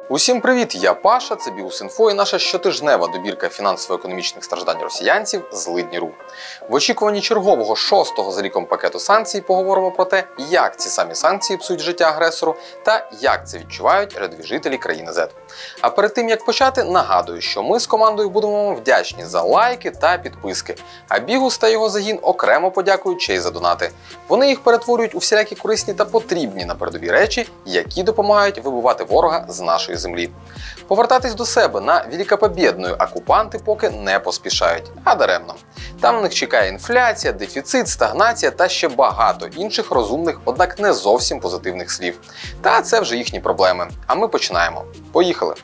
Усім привіт! Я Паша, це Бігус.Інфо і наша щотижнева добірка фінансово-економічних страждань росіянців «Злидні.ру». В очікуванні чергового 6-го за ліком пакету санкцій поговоримо про те, як ці самі санкції псують життя агресору та як це відчувають рядові жителі країни Z. А перед тим як почати, нагадую, що ми з командою будемо вам вдячні за лайки та підписки, а Бігус та його загін окремо подякують ще й за донати. Вони їх перетворюють у всілякі корисні та потрібні на передовій речі, які допомагають вибивати ворога з нашої землі. Повертатись до себе на великопобєдною окупанти поки не поспішають, а даремно. Там на них чекає інфляція, дефіцит, стагнація та ще багато інших розумних, однак не зовсім позитивних слів. Та це вже їхні проблеми. А ми починаємо. Поїхали!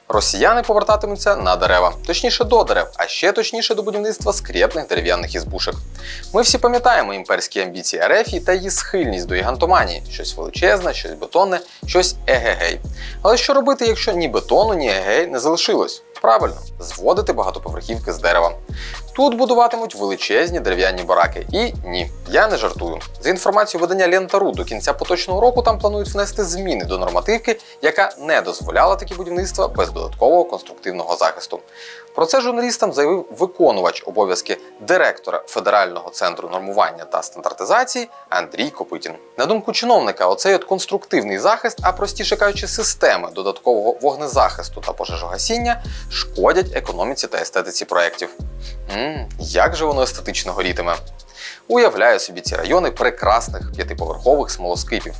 Росіяни повертатимуться на дерева, точніше до дерев, а ще точніше до будівництва скрєпних дерев'яних ізбушек. Ми всі пам'ятаємо імперські амбіції Ерефії та її схильність до гігантоманії. Щось величезне, щось бетонне, щось егегей. Але що робити, якщо ні бетону, ні егегей не залишилось? Правильно, зводити багатоповерхівки з дерева. Тут будуватимуть величезні дерев'яні бараки. І ні, я не жартую. За інформацією видання Лента.ру, до кінця поточного року там планують внести зміни до нормативки, яка не дозволяла такі будівництва без додаткового конструктивного захисту. Про це журналістам заявив виконувач обов'язки директора Федерального центру нормування та стандартизації Андрій Копитін. На думку чиновника, оцей конструктивний захист, а простіше кажучи, системи додаткового вогнезахисту та пожежогасіння шкодять економіці та естетиці проєктів. Як же воно естетично горітиме? Уявляю собі ці райони прекрасних п'ятиповерхових смолоскипів,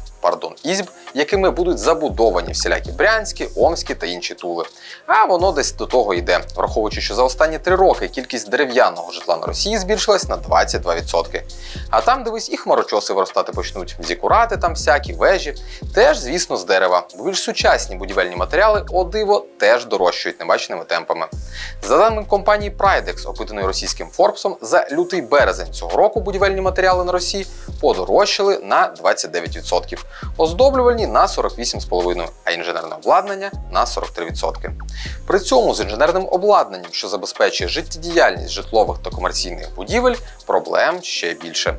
ізб, якими будуть забудовані всілякі брянські, омські та інші тули. А воно десь до того йде, враховуючи, що за останні 3 роки кількість дерев'яного житла на Росії збільшилась на 22%. А там, дивись, і хмарочоси виростати почнуть, зікурати там всякі, вежі. Теж, звісно, з дерева. Бо більш сучасні будівельні матеріали, о диво, теж дорожчають небаченими темпами. За даними компанії Pridex, опитаної російським Форбсом, за лютий-березень цього року будівельні матеріали на Росії подорожчали на 29%. Оздоблювальні на 48,5%, а інженерне обладнання на 43%. При цьому з інженерним обладнанням, що забезпечує життєдіяльність житлових та комерційних будівель, проблем ще більше.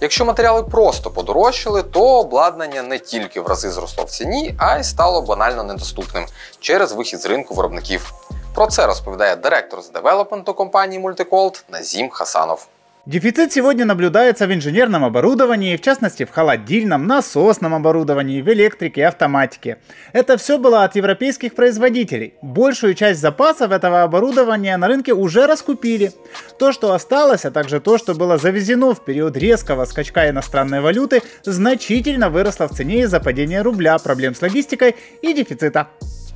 Якщо матеріали просто подорожчали, то обладнання не тільки в рази зросло в ціні, а й стало банально недоступним через вихід з ринку виробників. Про це розповідає директор з девелопменту компании Multicold Назим Хасанов. Дефицит сегодня наблюдается в инженерном оборудовании, в частности в холодильном, насосном оборудовании, в электрике и автоматике. Это все было от европейских производителей. Большую часть запасов этого оборудования на рынке уже раскупили. То, что осталось, а также то, что было завезено в период резкого скачка иностранной валюты, значительно выросло в цене из-за падения рубля, проблем с логистикой и дефицита.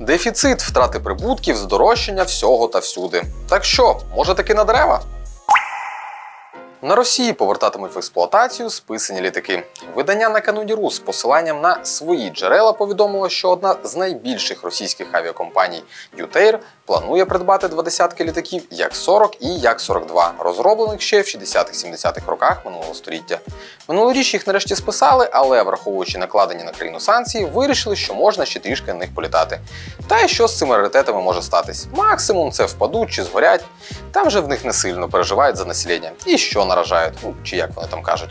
Дефіцит, втрати прибутків, здорожчання всього та всюди. Так що, може таки на дерева? На Росії повертатимуть в експлуатацію списані літаки. Видання накануні.ру з посиланням на свої джерела повідомило, що одна з найбільших російських авіакомпаній «Ютейр» планує придбати 20 літаків Як-40 і Як-42, розроблених ще в 60-70-х роках минулого століття. Минулоріч їх нарешті списали, але, враховуючи накладені на країну санкції, вирішили, що можна ще трішки на них політати. Та й що з цими раритетами може статись? Максимум це впадуть чи згорять. Там же в них не сильно переживають за населення. І що наражають, чи як вони там кажуть.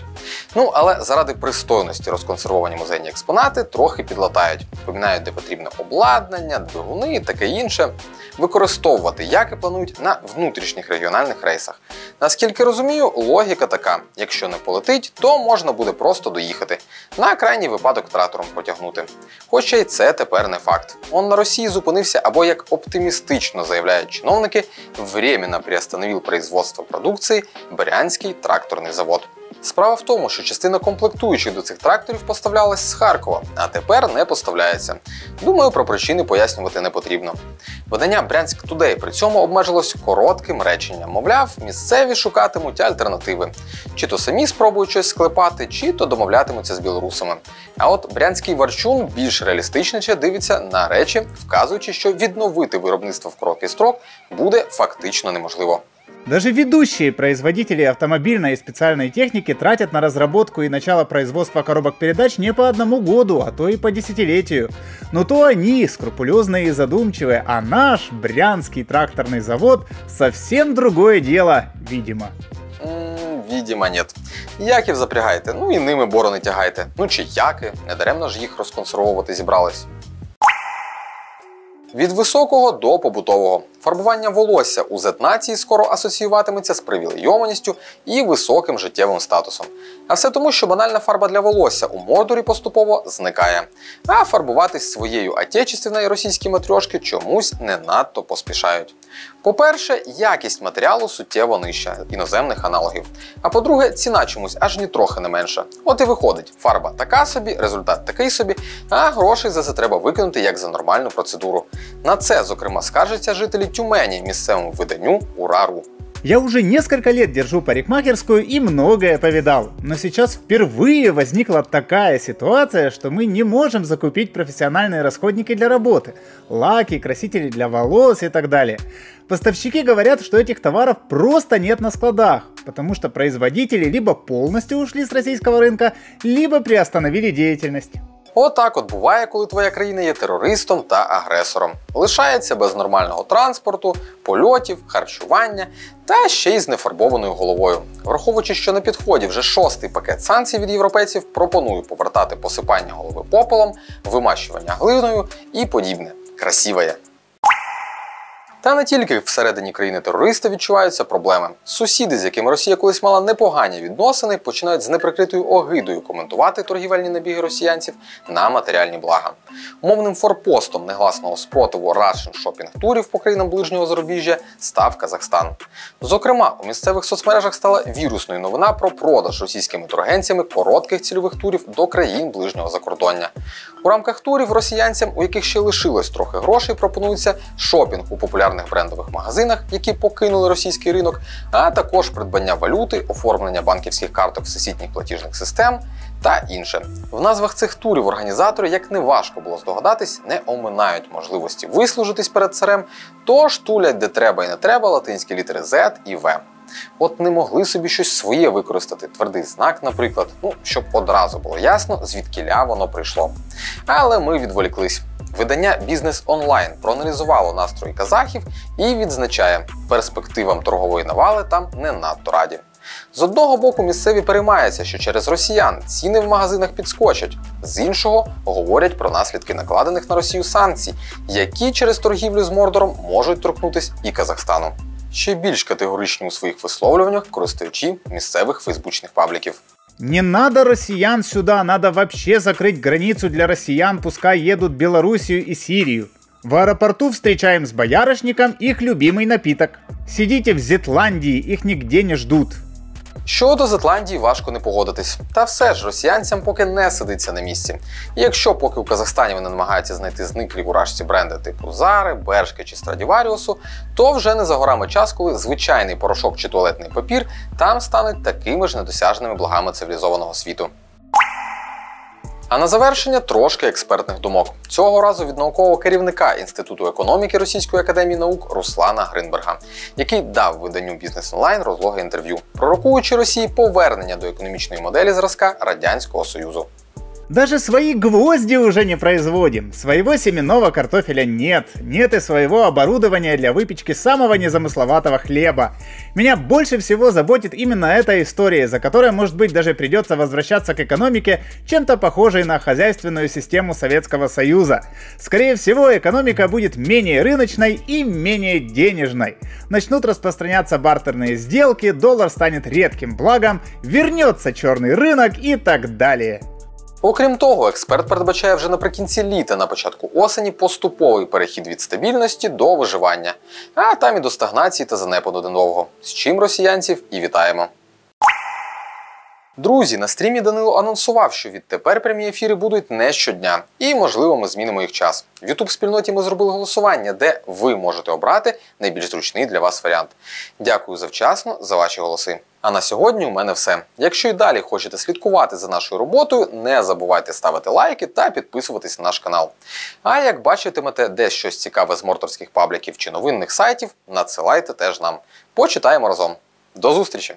Але заради пристойності розконсервовані музейні експонати трохи підлатають. Поміняють, де потрібне обладнання, двигуни і таке інше. Використовувати, як і планують, на внутрішніх регіональних рейсах. Наскільки розумію, логіка така: якщо не полетить, то можна буде просто доїхати. На крайній випадок трактором протягнути. Хоча й це тепер не факт. Он на Росії зупинився або, як оптимістично заявляють чиновники, временно приостановив производство продукції Брянський тракторний завод. Справа в тому, що частина комплектуючих до цих тракторів поставлялась з Харкова, а тепер не поставляється. Думаю, про причини пояснювати не потрібно. Видання Bryansk Today при цьому обмежилось коротким реченням. Мовляв, місцеві шукатимуть альтернативи. Чи то самі спробують щось склепати, чи то домовлятимуться з білорусами. А от брянський Варчун більш реалістичніше дивиться на речі, вказуючи, що відновити виробництво в короткий строк буде фактично неможливо. Даже ведущие производители автомобильной и специальной техники тратят на разработку и начало производства коробок передач не по 1 году, а то и по десятилетию. Но то они скрупулезные и задумчивые, а наш Брянский тракторный завод совсем другое дело, видимо. видимо, нет. Яків запрягайте, ну і ними борони тягайте. Ну чи яки, недаремно ж їх розконсервовувати зібрались. Від високого до побутового. Фарбування волосся у Z-нації скоро асоціюватиметься з привілейованістю і високим життєвим статусом. А все тому, що банальна фарба для волосся у Мордорі поступово зникає. А фарбуватись своєю отечественною російські матрьошки чомусь не надто поспішають. По-перше, якість матеріалу суттєво нижча іноземних аналогів. А по-друге, ціна чомусь аж нітрохи не менша. От і виходить, фарба така собі, результат такий собі, а грошей за це треба викинути як за нормальну процедуру. На це, зокрема, скаржаться жителі Тюмені місцевому виданню «Ура.ру». Я уже несколько лет держу парикмахерскую и многое повидал, но сейчас впервые возникла такая ситуация, что мы не можем закупить профессиональные расходники для работы, лаки, красители для волос и так далее. Поставщики говорят, что этих товаров просто нет на складах, потому что производители либо полностью ушли с российского рынка, либо приостановили деятельность. Отак от буває, коли твоя країна є терористом та агресором. Лишається без нормального транспорту, польотів, харчування та ще й з нефарбованою головою. Враховуючи, що на підході вже 6-й пакет санкцій від європейців, пропоную повертати посипання голови попелом, вимащування глиною і подібне. Красиве. Та не тільки всередині країни-терориста відчуваються проблеми. Сусіди, з якими Росія колись мала непогані відносини, починають з неприкритою огидою коментувати торгівельні набіги росіянців на матеріальні блага. Умовним форпостом негласного спротиву Russian шопінг-турів по країнам ближнього зарубіжжя став Казахстан. Зокрема, у місцевих соцмережах стала вірусною новина про продаж російськими турагенцями коротких цільових турів до країн ближнього закордоння. У рамках турів росіянцям, у яких ще лишилось трохи грошей, пропонується шопінг у популярних брендових магазинах, які покинули російський ринок, а також придбання валюти, оформлення банківських карток всесвітніх платіжних систем та інше. В назвах цих турів організатори, як не важко було здогадатись, не оминають можливості вислужитись перед царем, тож тулять де треба і не треба латинські літери Z і V. От не могли собі щось своє використати, твердий знак, наприклад, щоб одразу було ясно, звідкіля воно прийшло. Але ми відволіклись. Видання «Бізнес Онлайн» проаналізувало настрої казахів і відзначає, перспективам торгової навали там не надто раді. З одного боку, місцеві переймаються, що через росіян ціни в магазинах підскочать, з іншого говорять про наслідки накладених на Росію санкцій, які через торгівлю з Мордором можуть торкнутися і Казахстану. Ще більш категоричні у своїх висловлюваннях користувачі місцевих фейсбучних пабліків. Не надо россиян сюда, надо вообще закрыть границу для россиян, пускай едут в Белоруссию и Сирию. В аэропорту встречаем с боярышником их любимый напиток. Сидите в Зетландии, их нигде не ждут. Щодо Зетландії важко не погодитись. Та все ж, росіянцям поки не сидиться на місці. І якщо поки у Казахстані вони намагаються знайти зниклі у рашці бренди типу Зари, Бершки чи Страдіваріусу, то вже не за горами час, коли звичайний порошок чи туалетний папір там стануть такими ж недосяжними благами цивілізованого світу. А на завершення трошки експертних думок. Цього разу від наукового керівника Інституту економіки Російської академії наук Руслана Гринберга, який дав виданню «Бізнес Онлайн» розлоге інтерв'ю, пророкуючи Росії повернення до економічної моделі зразка Радянського Союзу. Даже свои гвозди уже не производим, своего семенного картофеля нет, нет и своего оборудования для выпечки самого незамысловатого хлеба. Меня больше всего заботит именно эта история, за которой, может быть, даже придется возвращаться к экономике, чем-то похожей на хозяйственную систему Советского Союза. Скорее всего, экономика будет менее рыночной и менее денежной. Начнут распространяться бартерные сделки, доллар станет редким благом, вернется черный рынок и так далее. Окрім того, експерт передбачає вже наприкінці літа, на початку осені поступовий перехід від стабільності до виживання, а там і до стагнації та занепаду недовго, з чим росіянців і вітаємо. Друзі, на стрімі Данило анонсував, що відтепер прямі ефіри будуть не щодня, і, можливо, ми змінимо їх час. В YouTube-спільноті ми зробили голосування, де ви можете обрати найбільш зручний для вас варіант. Дякую завчасно за ваші голоси. А на сьогодні у мене все. Якщо і далі хочете слідкувати за нашою роботою, не забувайте ставити лайки та підписуватись на наш канал. А як бачитимете десь щось цікаве з мордорських пабліків чи новинних сайтів, надсилайте теж нам. Почитаємо разом. До зустрічі!